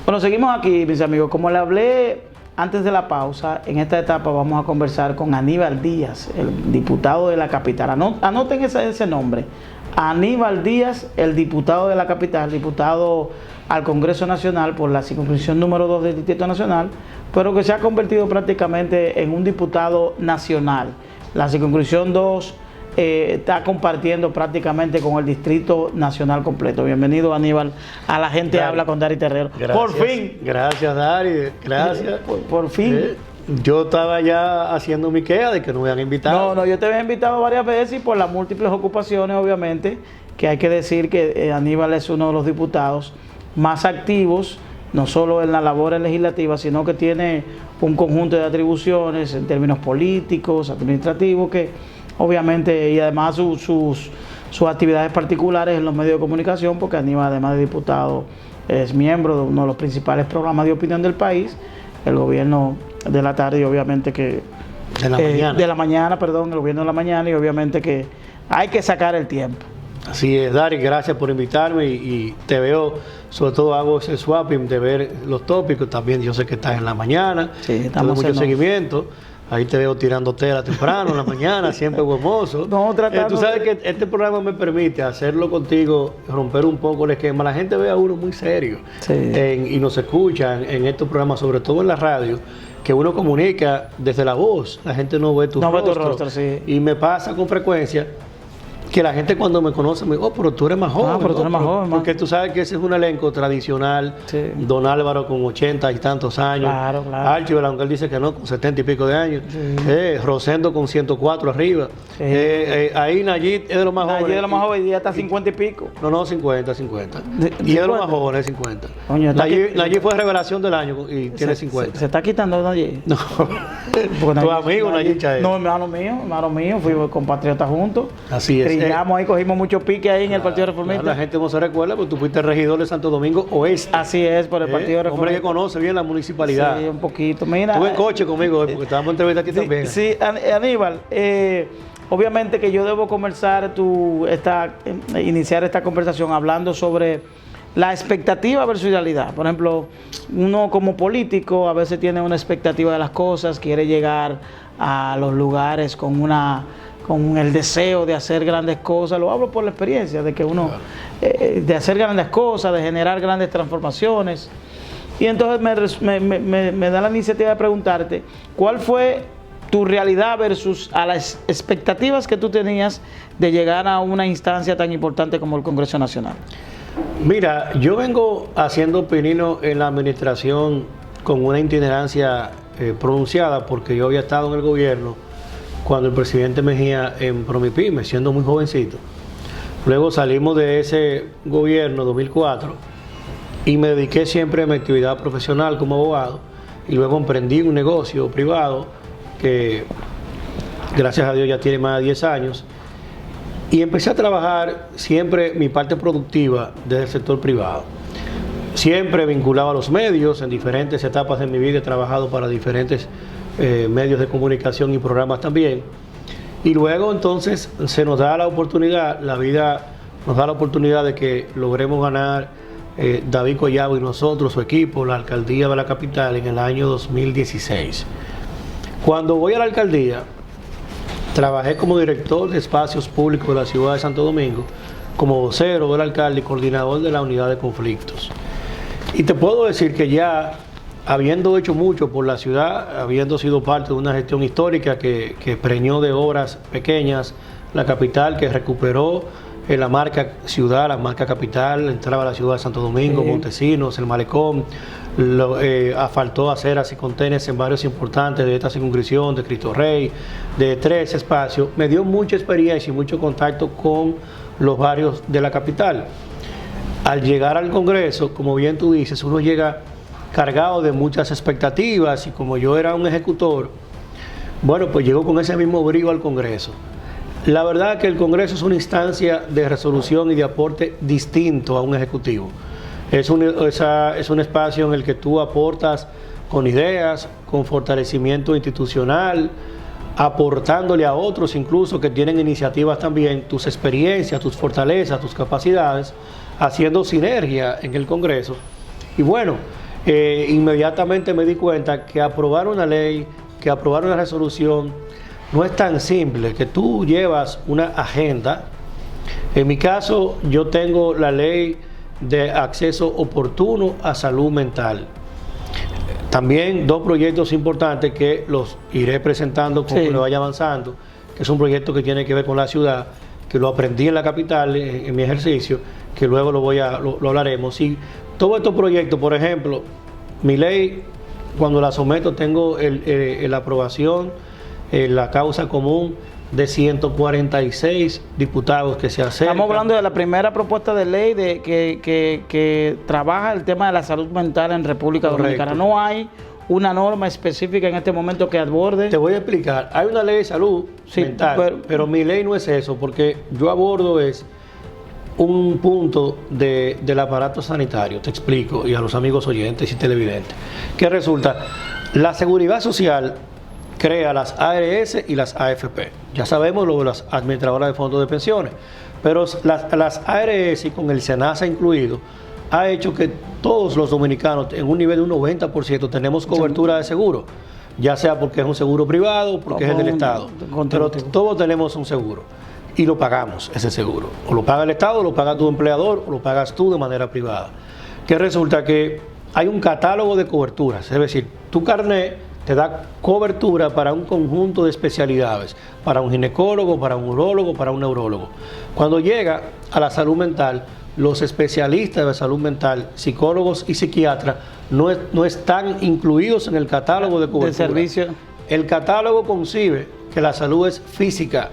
Bueno, seguimos aquí, mis amigos. Como le hablé antes de la pausa, en esta etapa vamos a conversar con Aníbal Díaz, el diputado de la capital. Anoten ese nombre. Aníbal Díaz, el diputado de la capital, diputado al Congreso Nacional por la circunscripción número 2 del Distrito Nacional, pero que se ha convertido prácticamente en un diputado nacional. La circunscripción 2 está compartiendo prácticamente con el Distrito Nacional completo. Bienvenido, Aníbal, a La Gente Habla con Dari Terrero. Gracias, por fin. Gracias, Dari. Gracias. Por fin. Yo estaba ya haciendo mi queja de que no me habían invitado. No, yo te había invitado varias veces y por las múltiples ocupaciones, obviamente, que hay que decir que Aníbal es uno de los diputados más activos, no solo en la labor legislativa, sino que tiene un conjunto de atribuciones en términos políticos, administrativos, que obviamente, y además sus actividades particulares en los medios de comunicación, porque Aníbal, además de diputado, es miembro de uno de los principales programas de opinión del país, el gobierno de la tarde, y obviamente que el gobierno de la mañana, y obviamente que hay que sacar el tiempo. Así es, Dari, gracias por invitarme y te veo, sobre todo hago ese swapping de ver los tópicos, también yo sé que estás en la mañana, sí, estamos mucho seguimiento. Ahí te veo tirando tela temprano en la mañana, siempre huemoso. No, tú sabes que este programa me permite hacerlo contigo, romper un poco el esquema. La gente ve a uno muy serio, sí, y nos escucha en estos programas, sobre todo en la radio, que uno comunica desde la voz. La gente no ve tu rostro. Sí. Y me pasa con frecuencia que la gente cuando me conoce me dice, oh, pero tú eres más joven. Pero tú eres más joven. Porque tú sabes que ese es un elenco tradicional. Sí. Don Álvaro con 80 y tantos años. Claro. Archibald, aunque él dice que no, con 70 y pico de años. Sí. Rosendo con 104 arriba. Sí. Ahí Nayib es de los más jóvenes. Nayib es de los más jóvenes y ya está 50 y pico. No, 50. Y es de los más jóvenes, 50. Coño, Nayib fue revelación del año y tiene 50. ¿Se está quitando Nayib? No. Tu amigo Nayib Chaez. No, hermano mío, fuimos compatriotas juntos. Así es. Ahí cogimos mucho pique ahí en el Partido Reformista. La gente no se recuerda, porque tú fuiste regidor de Santo Domingo Oeste. Así es, por el Partido Reformista. Hombre que conoce bien la municipalidad. Sí, un poquito. Mira, estuve en coche conmigo, porque estábamos entrevistando aquí también. Sí, Aníbal, obviamente que yo debo iniciar esta conversación hablando sobre la expectativa versus realidad. Por ejemplo, uno como político a veces tiene una expectativa de las cosas, quiere llegar a los lugares con el deseo de hacer grandes cosas. Lo hablo por la experiencia de que uno, de hacer grandes cosas, de generar grandes transformaciones. Y entonces me da la iniciativa de preguntarte, ¿cuál fue tu realidad versus a las expectativas que tú tenías de llegar a una instancia tan importante como el Congreso Nacional? Mira, yo vengo haciendo pinino en la administración con una itinerancia pronunciada, porque yo había estado en el gobierno cuando el presidente Mejía en Promipyme, siendo muy jovencito. Luego salimos de ese gobierno, 2004, y me dediqué siempre a mi actividad profesional como abogado, y luego emprendí un negocio privado que, gracias a Dios, ya tiene más de 10 años, y empecé a trabajar siempre mi parte productiva desde el sector privado. Siempre vinculado a los medios, en diferentes etapas de mi vida he trabajado para diferentes medios de comunicación y programas también. Y luego entonces se nos da la oportunidad, la vida nos da la oportunidad de que logremos ganar David Collado y nosotros, su equipo, la alcaldía de la capital en el año 2016. Cuando voy a la alcaldía, trabajé como director de espacios públicos de la ciudad de Santo Domingo, como vocero del alcalde y coordinador de la unidad de conflictos. Y te puedo decir que ya, habiendo hecho mucho por la ciudad, habiendo sido parte de una gestión histórica que preñó de obras pequeñas la capital, que recuperó la marca ciudad, la marca capital, entraba a la ciudad de Santo Domingo, sí, Montesinos, el Malecón, asfaltó aceras y contenes en barrios importantes de esta circunscripción, de Cristo Rey, de 3 espacios. Me dio mucha experiencia y mucho contacto con los barrios de la capital. Al llegar al Congreso, como bien tú dices, uno llega cargado de muchas expectativas, y como yo era un ejecutor, bueno, pues llegó con ese mismo brío al Congreso. La verdad es que el Congreso es una instancia de resolución y de aporte distinto a un ejecutivo. Es un espacio en el que tú aportas con ideas, con fortalecimiento institucional, aportándole a otros incluso que tienen iniciativas también, tus experiencias, tus fortalezas, tus capacidades, haciendo sinergia en el Congreso. Y bueno, inmediatamente me di cuenta que aprobar una ley, que aprobar una resolución, no es tan simple, que tú llevas una agenda. En mi caso, yo tengo la ley de acceso oportuno a salud mental. También dos proyectos importantes que los iré presentando conforme vaya avanzando, que es un proyecto que tiene que ver con la ciudad, que lo aprendí en la capital en mi ejercicio, que luego lo hablaremos. Y todos estos proyectos, por ejemplo, mi ley, cuando la someto, tengo la aprobación, la causa común de 146 diputados que se acercan. Estamos hablando de la primera propuesta de ley que trabaja el tema de la salud mental en República Dominicana. No hay una norma específica en este momento que aborde. Te voy a explicar. Hay una ley de salud mental, pero mi ley no es eso, porque yo abordo un punto del aparato sanitario, te explico, y a los amigos oyentes y televidentes, que resulta, la seguridad social crea las ARS y las AFP. Ya sabemos lo de las administradoras de fondos de pensiones, pero las ARS, y con el SENASA incluido, ha hecho que todos los dominicanos, en un nivel de un 90%, tenemos cobertura de seguro, ya sea porque es un seguro privado o porque es del Estado, pero todos tenemos un seguro y lo pagamos, ese seguro. O lo paga el Estado, o lo paga tu empleador, o lo pagas tú de manera privada. Que resulta que hay un catálogo de coberturas, es decir, tu carnet te da cobertura para un conjunto de especialidades, para un ginecólogo, para un urólogo, para un neurólogo. Cuando llega a la salud mental, los especialistas de salud mental, psicólogos y psiquiatras, no están incluidos en el catálogo de cobertura. De servicio. El catálogo concibe que la salud es física,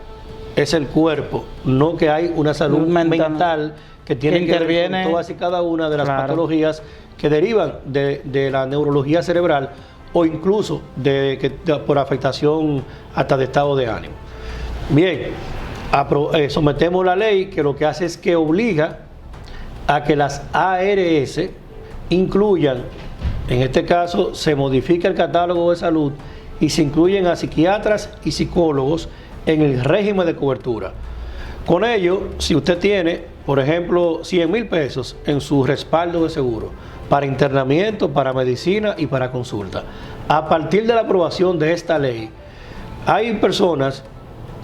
es el cuerpo, no que hay una salud mental que tiene que ver con todas y cada una de las patologías que derivan de la neurología cerebral, o incluso por afectación hasta de estado de ánimo. Bien, sometemos la ley que lo que hace es que obliga a que las ARS incluyan, en este caso se modifica el catálogo de salud y se incluyen a psiquiatras y psicólogos en el régimen de cobertura. Con ello, si usted tiene, por ejemplo, 100,000 pesos en su respaldo de seguro, para internamiento, para medicina y para consulta. A partir de la aprobación de esta ley, hay personas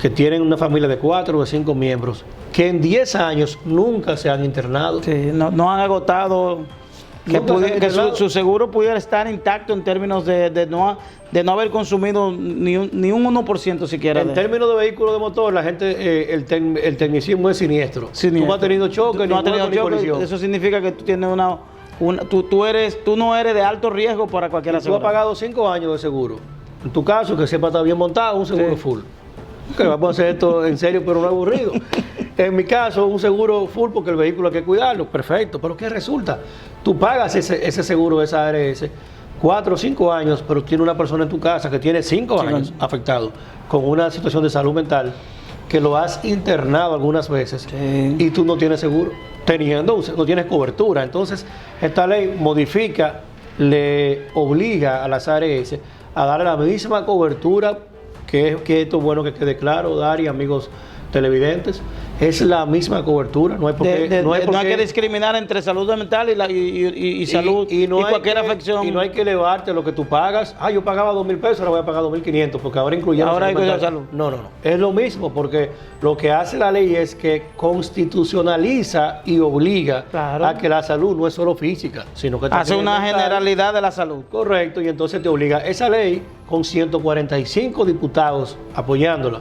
que tienen una familia de 4 o de 5 miembros que en 10 años nunca se han internado. Sí, no han agotado, que su seguro pudiera estar intacto en términos de no haber consumido ni un 1% siquiera. En términos de vehículo de motor, la gente, el tecnicismo es siniestro. Tú no has tenido choque, no has tenido choque. Eso significa que tú tienes tú no eres de alto riesgo para cualquier aseguradora. Tú has pagado 5 años de seguro. En tu caso, que sepa está bien montado, un seguro full. Que vamos a hacer esto en serio, pero no aburrido. En mi caso, un seguro full porque el vehículo hay que cuidarlo. Perfecto. Pero ¿qué resulta? Tú pagas ese seguro de esa ARS 4 o 5 años, pero tiene una persona en tu casa que tiene 5 años afectado con una situación de salud mental que lo has internado algunas veces y tú no tienes seguro, no tienes cobertura. Entonces, esta ley modifica, le obliga a las ARS a darle la misma cobertura, que esto es bueno que quede claro, Dari, amigos televidentes, es la misma cobertura, no hay por qué, no hay que discriminar entre salud mental y salud y cualquier afección. Y no hay que elevarte lo que tú pagas. Yo pagaba 2,000 pesos, ahora voy a pagar 2,500 porque ahora incluyeron salud. No. Es lo mismo, porque lo que hace la ley es que constitucionaliza y obliga a que la salud no es solo física, sino que hace una generalidad de la salud. Correcto, y entonces te obliga. Esa ley, con 145 diputados apoyándola,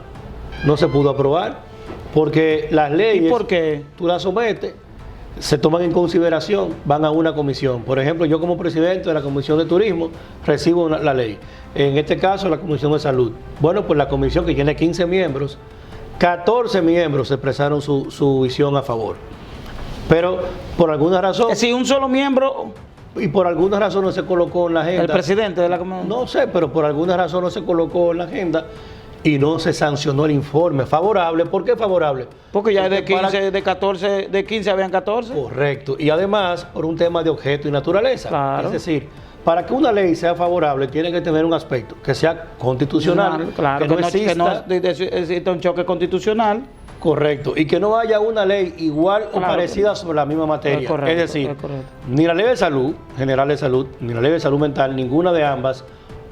no se pudo aprobar. Porque las leyes, ¿y por qué? Tú las sometes, se toman en consideración, van a una comisión. Por ejemplo, yo como presidente de la Comisión de Turismo recibo la ley. En este caso, la Comisión de Salud. Bueno, pues la comisión, que tiene 15 miembros, 14 miembros expresaron su visión a favor. Pero por alguna razón... Si un solo miembro... Y por alguna razón no se colocó en la agenda. ¿El presidente de la comisión? No sé, pero por alguna razón no se colocó en la agenda y no se sancionó el informe favorable. ¿Por qué favorable? Porque ya de 15 habían 14. Correcto. Y además por un tema de objeto y naturaleza. Claro. Es decir, para que una ley sea favorable tiene que tener un aspecto que sea constitucional, Claro, que no exista, exista un choque constitucional. correcto, y que no haya una ley igual o parecida sobre la misma materia. Correcto, es decir, ni la ley de salud, general de salud, ni la ley de salud mental, ninguna de ambas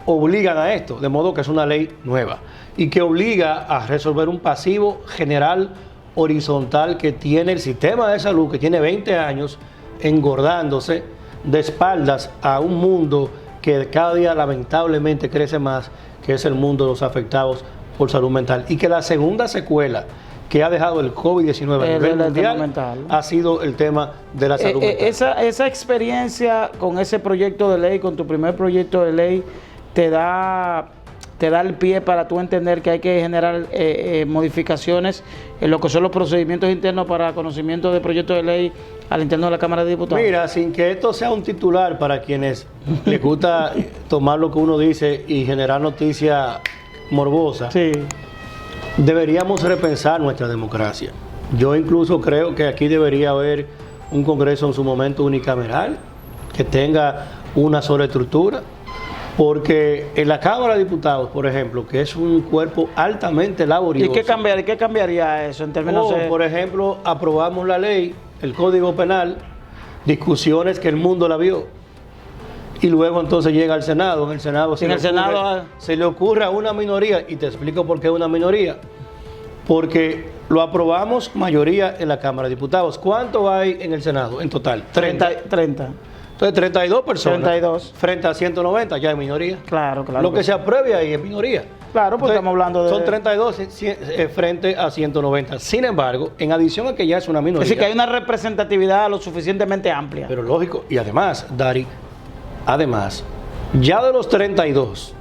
obligan a esto, de modo que es una ley nueva y que obliga a resolver un pasivo general horizontal que tiene el sistema de salud, que tiene 20 años engordándose de espaldas a un mundo que cada día lamentablemente crece más, que es el mundo de los afectados por salud mental. Y que la segunda secuela que ha dejado el COVID-19 a nivel mundial ha sido el tema de la salud mental. Esa experiencia con ese proyecto de ley, con tu primer proyecto de ley, te da el pie para tú entender que hay que generar modificaciones en lo que son los procedimientos internos para conocimiento de proyectos de ley al interno de la Cámara de Diputados. Mira, sin que esto sea un titular para quienes les gusta tomar lo que uno dice y generar noticia morbosa, sí, deberíamos repensar nuestra democracia. Yo incluso creo que aquí debería haber un Congreso en su momento unicameral, que tenga una sola estructura, porque en la Cámara de Diputados, por ejemplo, que es un cuerpo altamente laborioso. ¿Y qué cambiaría eso en términos de...? Por ejemplo, aprobamos la ley, el Código Penal, discusiones que el mundo la vio, y luego entonces llega al Senado. En el Senado, se le ocurre a una minoría, y te explico por qué una minoría, porque lo aprobamos mayoría en la Cámara de Diputados. ¿Cuánto hay en el Senado en total? 30. Entonces, 32 personas 32. Frente a 190, ya es minoría. Claro. Lo que se apruebe ahí es minoría. Claro, porque estamos hablando de... Son 32 frente a 190. Sin embargo, en adición a que ya es una minoría... Es decir, que hay una representatividad lo suficientemente amplia. Pero lógico. Y además, Dari, ya de los 32,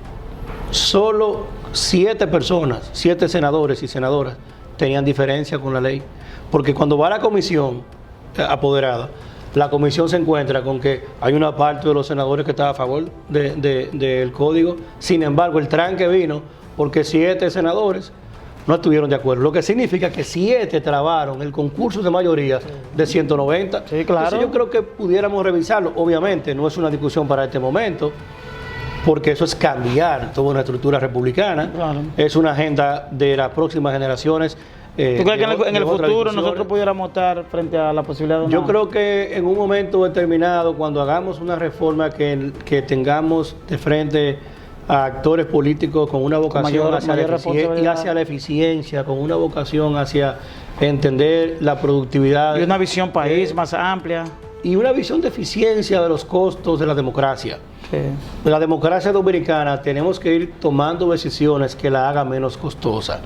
solo 7 personas, 7 senadores y senadoras, tenían diferencia con la ley. Porque cuando va a la comisión apoderada, la comisión se encuentra con que hay una parte de los senadores que está a favor del código. Sin embargo, el tranque vino porque 7 senadores no estuvieron de acuerdo. Lo que significa que 7 trabaron el concurso de mayoría de 190. Sí, claro. Entonces yo creo que pudiéramos revisarlo. Obviamente no es una discusión para este momento, porque eso es cambiar toda una estructura republicana. Claro. Es una agenda de las próximas generaciones. ¿Tú crees que en el futuro nosotros pudiéramos estar frente a la posibilidad de una... Yo creo que en un momento determinado, cuando hagamos una reforma que tengamos de frente a actores políticos con una vocación hacia la eficiencia, con una vocación hacia entender la productividad. Y una visión país más amplia. Y una visión de eficiencia de los costos de la democracia. Sí. De la democracia dominicana tenemos que ir tomando decisiones que la hagan menos costosa.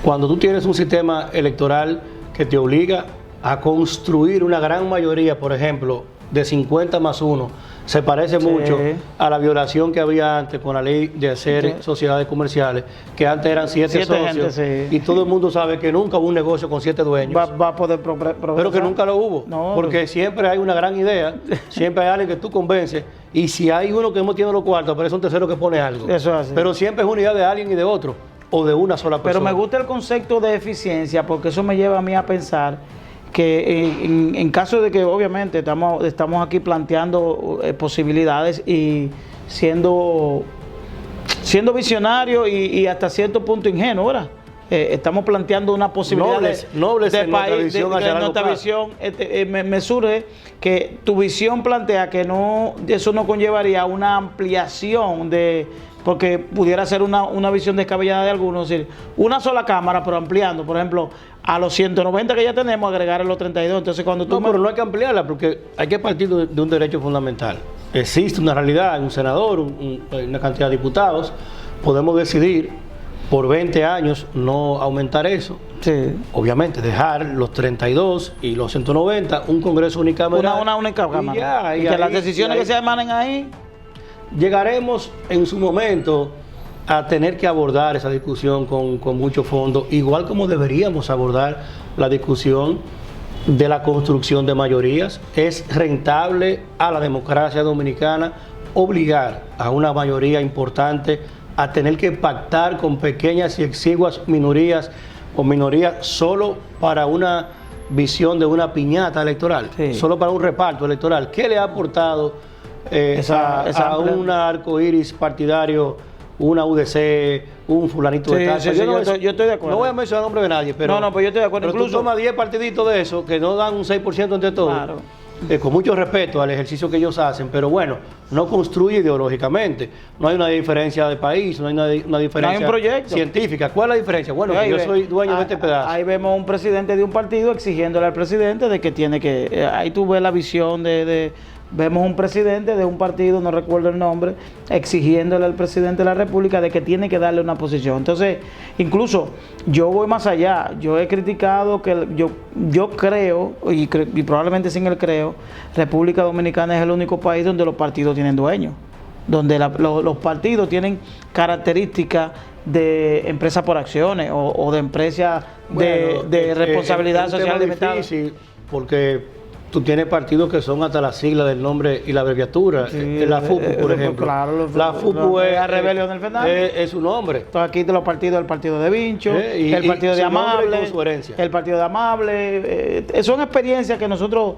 Cuando tú tienes un sistema electoral que te obliga a construir una gran mayoría, por ejemplo, de 50 más 1, se parece mucho a la violación que había antes con la ley de hacer sociedades comerciales, que antes eran 7 socios, y todo el mundo sabe que nunca hubo un negocio con 7 dueños. Va a poder progresar. Pero que nunca lo hubo, porque siempre hay una gran idea, siempre hay alguien que tú convences, y si hay uno que no tiene los cuartos, aparece un tercero que pone algo. Eso es así. Pero siempre es una idea de alguien y de otro, o de una sola persona. Pero me gusta el concepto de eficiencia, porque eso me lleva a mí a pensar que en caso de que obviamente estamos aquí planteando posibilidades y siendo visionarios y hasta cierto punto ingenuos, ¿verdad? Estamos planteando una posibilidad nobles de en país, nuestra visión. Me surge que tu visión plantea que eso no conllevaría una ampliación porque pudiera ser una visión descabellada de algunos, es decir, una sola cámara, pero ampliando, por ejemplo, a los 190 que ya tenemos, agregar los 32. Entonces, cuando tú... pero no hay que ampliarla, porque hay que partir de un derecho fundamental. Existe una realidad, un senador, una cantidad de diputados, podemos decidir por 20 años no aumentar eso. Sí. Obviamente, dejar los 32 y los 190, un Congreso unicameral. Una única cámara. Y que las decisiones que se emanen ahí... Llegaremos en su momento a tener que abordar esa discusión con mucho fondo, igual como deberíamos abordar la discusión de la construcción de mayorías. Es rentable a la democracia dominicana obligar a una mayoría importante a tener que pactar con pequeñas y exiguas minorías o minorías solo para una visión de una piñata electoral, solo para un reparto electoral. ¿Qué le ha aportado esa a un arco iris partidario, una UDC, un fulanito de tal. Sí, yo estoy de acuerdo. No voy a mencionar el nombre de nadie, pero, no, pues yo estoy de acuerdo. Pero Incluso tú tomas 10 partiditos de eso que no dan un 6% entre todos. Claro. Con mucho respeto al ejercicio que ellos hacen, pero bueno, no construye ideológicamente. No hay una diferencia de país, no hay una diferencia no hay un proyecto científica. ¿Cuál es la diferencia? Bueno, que yo soy dueño de este pedazo. Ahí vemos un presidente de un partido exigiéndole al presidente de que tiene que... ahí tú ves la visión vemos un presidente de un partido, no recuerdo el nombre, exigiéndole al presidente de la República de que tiene que darle una posición. Entonces, incluso yo voy más allá. Yo he criticado que yo creo, y probablemente sin el creo, República Dominicana es el único país donde los partidos tienen dueños, donde los partidos tienen características de empresa por acciones o de empresa de responsabilidad social limitada. Es difícil porque tú tienes partidos que son hasta la sigla del nombre y la abreviatura. Sí, la FUPU, por ejemplo. Claro, la FUPU es la Rebelión del Fernández. Es su nombre. Entonces aquí de los partidos, el partido de Vincho, el partido de Amable, el partido de Amable. Son experiencias que nosotros,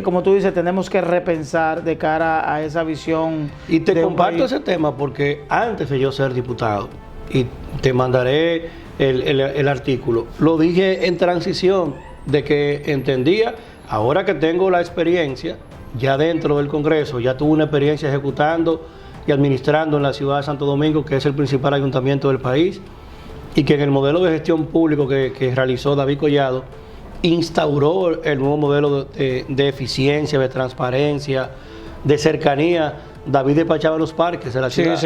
como tú dices, tenemos que repensar de cara a esa visión. Y te comparto ese tema porque antes de yo ser diputado, y te mandaré el artículo, lo dije en transición de que entendía. Ahora que tengo la experiencia, ya dentro del Congreso, ya tuve una experiencia ejecutando y administrando en la ciudad de Santo Domingo, que es el principal ayuntamiento del país, y que en el modelo de gestión público que realizó David Collado, instauró el nuevo modelo de eficiencia, de transparencia, de cercanía. David despachaba los parques de la ciudad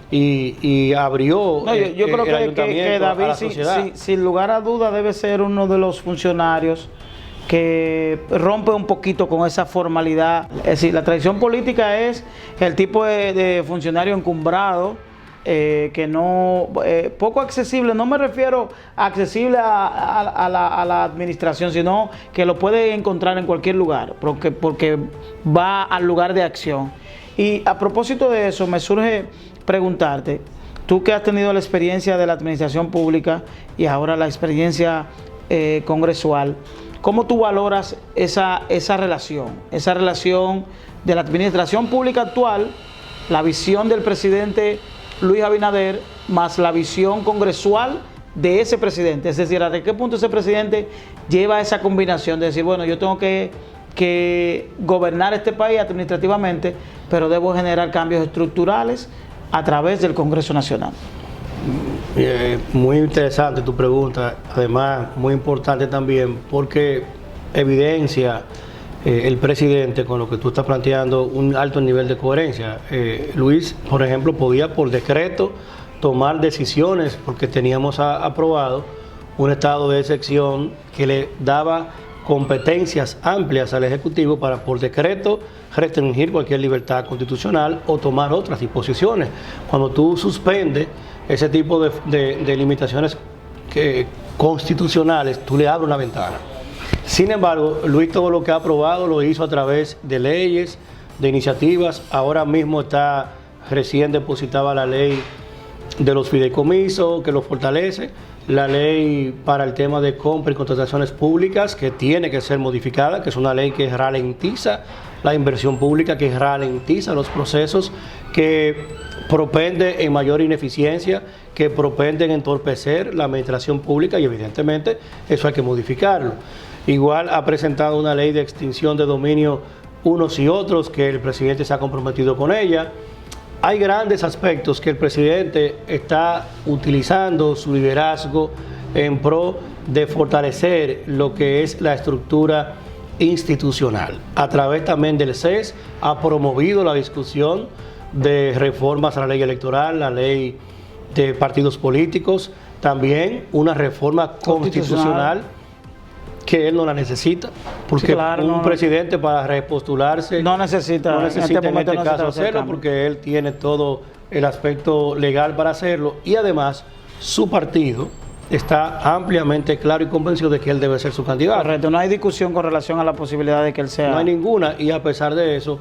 y abrió yo creo el ayuntamiento que David, a la sociedad. Sin lugar a duda, debe ser uno de los funcionarios que rompe un poquito con esa formalidad. Es decir, la tradición política es el tipo de funcionario encumbrado, que no, poco accesible. No me refiero a accesible a la administración, sino que lo puede encontrar en cualquier lugar, porque va al lugar de acción. Y a propósito de eso, me surge preguntarte, tú que has tenido la experiencia de la administración pública y ahora la experiencia congresual, ¿cómo tú valoras esa relación de la administración pública actual, la visión del presidente Luis Abinader, más la visión congresual de ese presidente? Es decir, ¿hasta qué punto ese presidente lleva esa combinación de decir, bueno, yo tengo que gobernar este país administrativamente, pero debo generar cambios estructurales a través del Congreso Nacional? Muy interesante tu pregunta, además muy importante también porque evidencia el presidente con lo que tú estás planteando un alto nivel de coherencia. Luis, por ejemplo, podía por decreto tomar decisiones porque teníamos aprobado un estado de excepción que le daba competencias amplias al Ejecutivo para por decreto restringir cualquier libertad constitucional o tomar otras disposiciones. Cuando tú suspendes ese tipo de limitaciones constitucionales, tú le abres una ventana. Sin embargo, Luis todo lo que ha aprobado lo hizo a través de leyes, de iniciativas. Ahora mismo está recién depositada la ley de los fideicomisos, que lo fortalece, la ley para el tema de compra y contrataciones públicas, que tiene que ser modificada, que es una ley que ralentiza la inversión pública, que ralentiza los procesos, que propende en mayor ineficiencia, que propende en entorpecer la administración pública y evidentemente eso hay que modificarlo. Igual ha presentado una ley de extinción de dominio unos y otros, que el presidente se ha comprometido con ella. Hay grandes aspectos que el presidente está utilizando su liderazgo en pro de fortalecer lo que es la estructura institucional. A través también del CES ha promovido la discusión de reformas a la ley electoral, la ley de partidos políticos, también una reforma constitucional que él no la necesita, porque sí, claro, un presidente para repostularse no necesita en este caso hacerlo, porque él tiene todo el aspecto legal para hacerlo y además su partido está ampliamente claro y convencido de que él debe ser su candidato. Correcto, no hay discusión con relación a la posibilidad de que él sea. No hay ninguna, y a pesar de eso,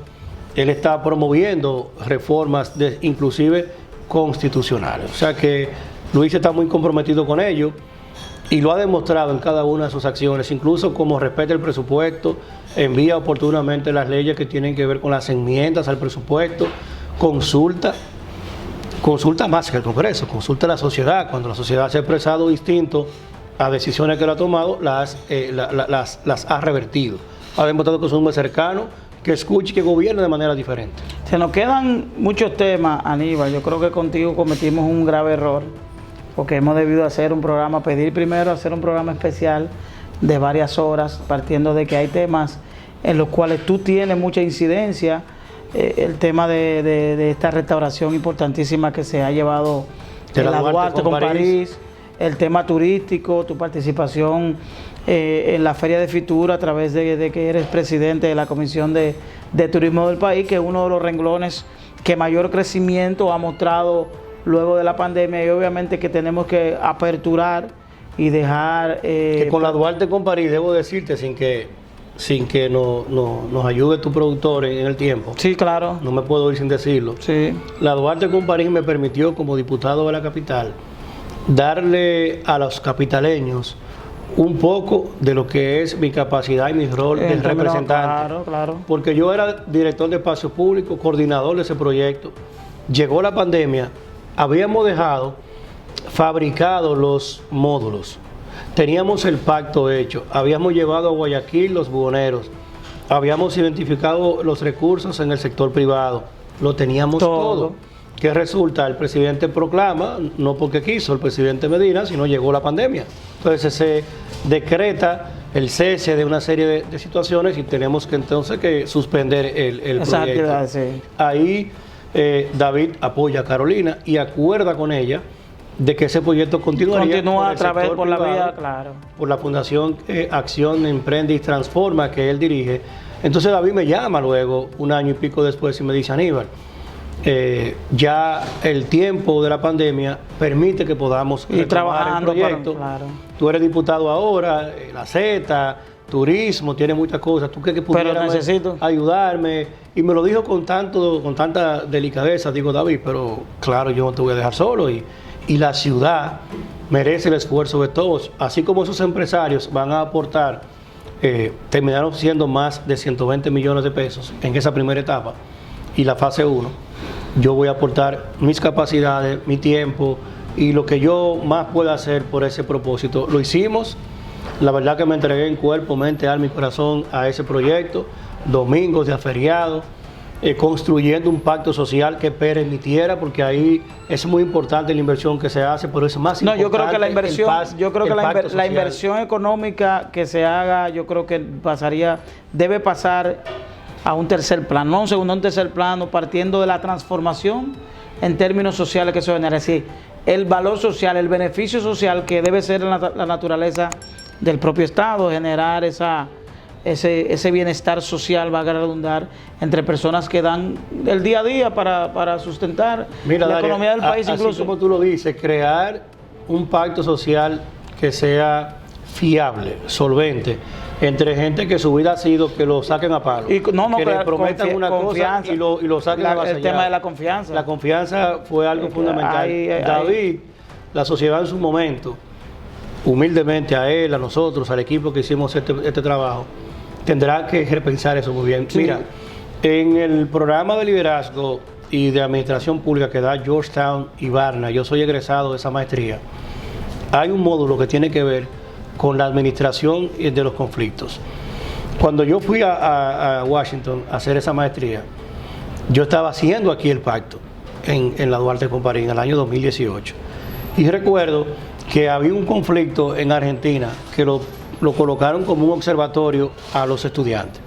él está promoviendo reformas inclusive constitucionales. O sea que Luis está muy comprometido con ello. y lo ha demostrado en cada una de sus acciones, incluso como respeta el presupuesto, envía oportunamente las leyes que tienen que ver con las enmiendas al presupuesto, consulta más que el Congreso, consulta a la sociedad. Cuando la sociedad se ha expresado distinto a decisiones que él ha tomado, las ha revertido. Ha demostrado que es un hombre cercano, que escuche y que gobierne de manera diferente. Se nos quedan muchos temas, Aníbal. Yo creo que contigo cometimos un grave error, porque hemos debido hacer un programa, pedir primero hacer un programa especial de varias horas, partiendo de que hay temas en los cuales tú tienes mucha incidencia. El tema de esta restauración importantísima que se ha llevado De en la la Duarte con París, el tema turístico, tu participación en la Feria de Fitur a través de que eres presidente de la Comisión de Turismo del país, que es uno de los renglones que mayor crecimiento ha mostrado luego de la pandemia, y obviamente que tenemos que aperturar y dejar... que con la Duarte con París, debo decirte, sin que nos ayude tu productor en el tiempo. Sí, claro. No me puedo ir sin decirlo. Sí. La Duarte con París me permitió, como diputado de la capital, darle a los capitaleños un poco de lo que es mi capacidad y mi rol de representante. Claro, claro. Porque yo era director de espacio público, coordinador de ese proyecto. Llegó la pandemia, habíamos dejado fabricados los módulos. Teníamos el pacto hecho, habíamos llevado a Guayaquil los buhoneros, habíamos identificado los recursos en el sector privado, lo teníamos todo. ¿Qué resulta? El presidente proclama, no porque quiso el presidente Medina, sino llegó la pandemia. Entonces se decreta el cese de una serie de situaciones y tenemos que entonces que suspender el proyecto. Sí. Ahí David apoya a Carolina y acuerda con ella de que ese proyecto continuaría a través por la privado, vía, claro. por la Fundación Acción Emprende y Transforma que él dirige. Entonces David me llama luego, un año y pico después, y me dice: Aníbal, ya el tiempo de la pandemia permite que podamos ir trabajando el proyecto. Claro. Tú eres diputado ahora, la Z, turismo, tiene muchas cosas. ¿Tú crees que pudieras ayudarme? Y me lo dijo con tanta delicadeza. Digo: David, pero claro, yo no te voy a dejar solo, y la ciudad merece el esfuerzo de todos. Así como esos empresarios van a aportar, terminaron siendo más de 120 millones de pesos en esa primera etapa y la fase 1. Yo voy a aportar mis capacidades, mi tiempo y lo que yo más pueda hacer por ese propósito. Lo hicimos. La verdad que me entregué en cuerpo, mente, alma y corazón a ese proyecto. Domingos de feriado, construyendo un pacto social que permitiera, porque ahí es muy importante la inversión que se hace, pero es más importante. No, yo creo que la inversión económica que se haga, yo creo que debe pasar a un tercer plano, no un segundo, un tercer plano, partiendo de la transformación en términos sociales que eso genera. Es decir, el valor social, el beneficio social que debe ser la naturaleza del propio Estado, generar ese bienestar social, va a redundar, entre personas que dan el día a día para sustentar la economía del país. Así incluso, como tú lo dices, crear un pacto social que sea fiable, solvente, entre gente que su vida ha sido que lo saquen a palo, que le prometan una cosa y lo saquen a el tema de la confianza. La confianza fue algo fundamental. David, la sociedad en su momento, humildemente a él, a nosotros, al equipo que hicimos este trabajo, tendrá que repensar eso muy bien. Sí. Mira, en el programa de liderazgo y de administración pública que da Georgetown y Barna, yo soy egresado de esa maestría, hay un módulo que tiene que ver con la administración de los conflictos. Cuando yo fui a Washington a hacer esa maestría, yo estaba haciendo aquí el pacto en la Duarte con París en el año 2018. Y recuerdo que había un conflicto en Argentina que lo colocaron como un observatorio a los estudiantes.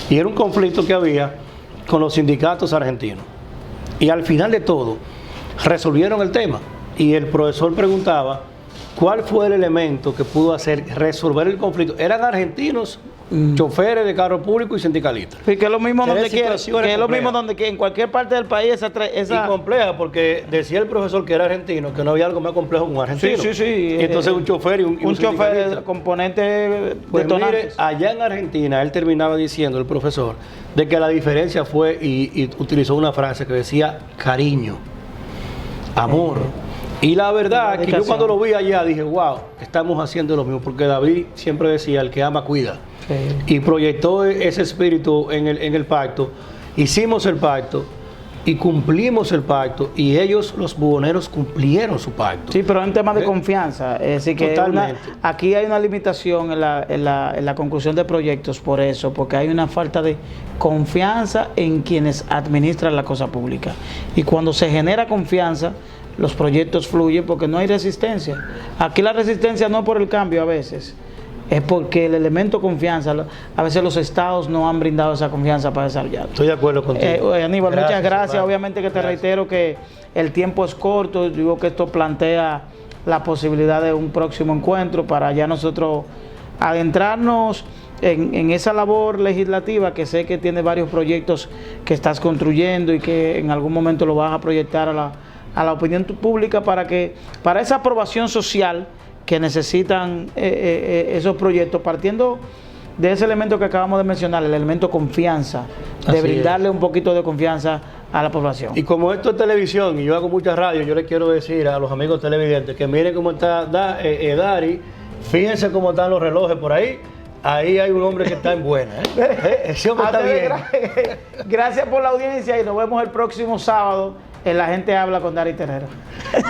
Y era un conflicto que había con los sindicatos argentinos. Y al final de todo, resolvieron el tema. Y el profesor preguntaba, ¿cuál fue el elemento que pudo resolver el conflicto? Eran argentinos, choferes de carro público y sindicalistas. Sí, que es lo mismo donde quiera, que es lo mismo donde en cualquier parte del país esa... Y compleja, porque decía el profesor que era argentino, que no había algo más complejo que un argentino. Sí. Y entonces un chofer y un chofer de componentes detonantes. Mire, allá en Argentina, él terminaba diciendo, el profesor, de que la diferencia fue, y utilizó una frase que decía cariño, amor. Y la verdad que yo cuando lo vi allá dije, wow, estamos haciendo lo mismo, porque David siempre decía, el que ama cuida. Sí. Y proyectó ese espíritu en el pacto. Hicimos el pacto y cumplimos el pacto, y ellos, los buhoneros, cumplieron su pacto. Sí, pero es un tema de confianza. Es decir, que aquí hay una limitación en la conclusión de proyectos por eso, porque hay una falta de confianza en quienes administran la cosa pública. Y cuando se genera confianza, los proyectos fluyen porque no hay resistencia. Aquí la resistencia no es por el cambio a veces, es porque el elemento confianza, a veces los estados no han brindado esa confianza para desarrollarlo. Estoy de acuerdo contigo. Aníbal, muchas gracias. Obviamente que te reitero que el tiempo es corto. Digo que esto plantea la posibilidad de un próximo encuentro para ya nosotros adentrarnos en esa labor legislativa, que sé que tiene varios proyectos que estás construyendo y que en algún momento lo vas a proyectar a la opinión pública para esa aprobación social que necesitan esos proyectos, partiendo de ese elemento que acabamos de mencionar, el elemento confianza, de brindarle un poquito de confianza a la población. Y como esto es televisión y yo hago mucha radio, yo les quiero decir a los amigos televidentes que miren cómo está Dari, fíjense cómo están los relojes por ahí. Ahí hay un hombre que está en buena. Ese hombre está bien. Gracias por la audiencia y nos vemos el próximo sábado en La Gente Habla con Dari Terrero.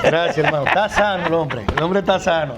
Gracias, hermano. Está sano el hombre. El hombre está sano.